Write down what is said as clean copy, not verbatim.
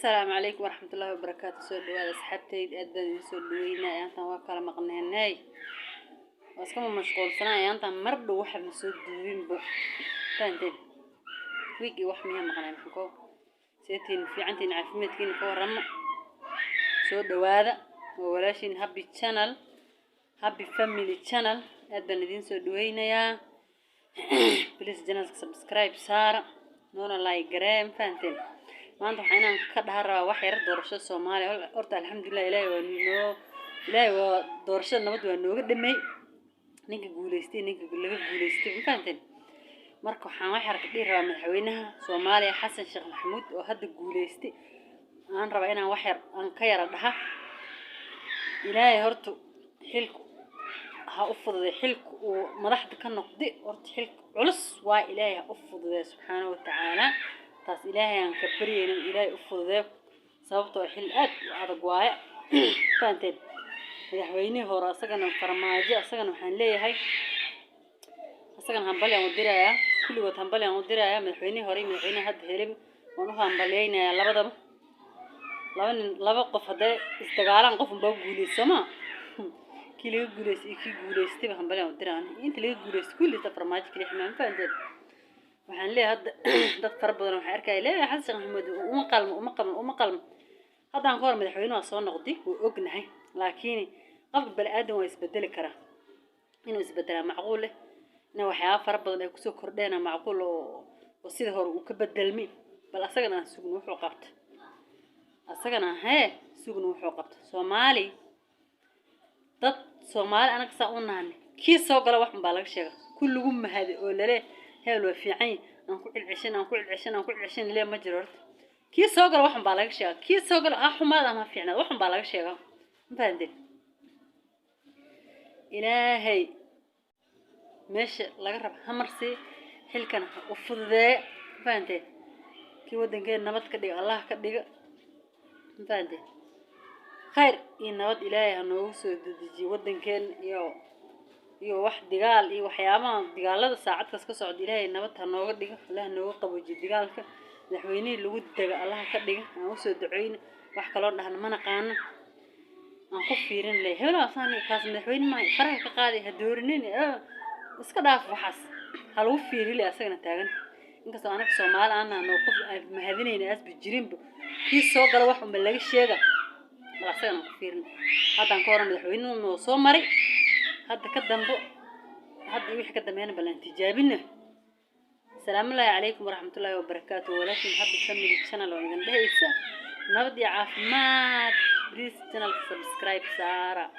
السلام عليكم ورحمة الله وبركاته. سؤال هذا سحبتي أدنى سؤال وينا أنت واكل مقنعي بس كم مشغول سنة أنت مرد واحد من سؤال دوين بو فانتين ويجي واحد مية مقنعي حكوا سيتين في عندي نعرفين تكين كورم سؤال هذا ولاشين هابي channel هابي family channel أدنى دين سؤال وينا يا بليز جناس سبسكرايب سارة نونا لايك جرام فانتين maanta waxaan ka dhaharaa wax yar doorashada Soomaaliya horta alxamdulillah ilaahay waa doorashada nabad waa nooga dhamay ninka guuleystay ninka laga guuleystay faanteen marka waxaan wax yar ka dhiraa madaxweynaha Soomaaliya Xasan Sheekh Maxamuud oo hadda guuleystay aan rabaa inaan wax yar aan ka yara dhaha ilaahay horta xilku ha u fududay xilku oo madaxda ka noqday horta xilku culus waa ilaahay ha u fududay subxaanahu wa ta'aala taas ilaahay aan ka bariyay ilaahay u fududeeyo sababtoo xil aad u adag waaya faanteen madaxweynaha hore asagana farmaajo asagana waxaan leeyahay asagana hambal aan u dirayaa kulligood hambal aan u dirayaa madaxweynaha hore madaxweynaha hadda helib waan u hambaleynayaa labadaba laba qof haday isdagaalaan qof unbaa guuleysama kii laga guuleystay kii guuleystay hambal aan u diraan inta laga guuleystay kulli farmaajo kaliya xamaan faanteen waxaan leeyahay hadda dad far badan waxa arkay leeyahay Xasan Maxamuud uma qalmo hadaan ka hor madaxweynaha soo noqday oo ognahay laakiin qof bal aadan waa isbedeli kara inuu isbedela macquul ah in waxyaabo far badan ay ku soo kordheena macquul oo sida hore uu ka bedelmi bal asagana sugno wuxuu qabto asagana sugno wuxuu qabto dad Soomaali anaga saa u nahay kii soo gala wax baa laga sheegay kullugu mahad oo leeyahay هل وفيعين أنكو العشان ليه ما جرت كي سوقر واحد بالغ شيء كي سوقر حماده ما فينا واحد بالغ شيء فهمت إلهي مش لقرب همرسي حل كان وفضاء فهمت كي ودن كان نبت كدي الله كدي فهمت خير إن نبت إلهي هنوسو دجي ودن كان iyo wax digaal iyo waxyaabaha digaalada saacad ka socod ilaahay nabad ha nooga dhigo Allah nooga qaboojiyo digaalka madaxweynaha lagu daga Allah ka dhigo aan u soo duceeyno wax kale oo dhahan mana qaana aan ku fiirin leeyahay hebel afaan kaas madaxweyne ma faraha ka qaaday ha doorinin iska dhaaf waxaas ha lagu fiirin asagana taagan inkastoo anaga Soomaali aan qof mahadinayna asbi jirinba kii soo gala wax un laga sheega asagana ku fiirin hadan ka hor madaxweynuhu soo maray هذا كدنبو هذا يوحي كدنبينا بلان تجابينا السلام الله عليكم ورحمة الله وبركاته ولكن حب تسمي الشانل وعندنا بهيسا نبدي عافمات بليز channel سبسكرايب سارة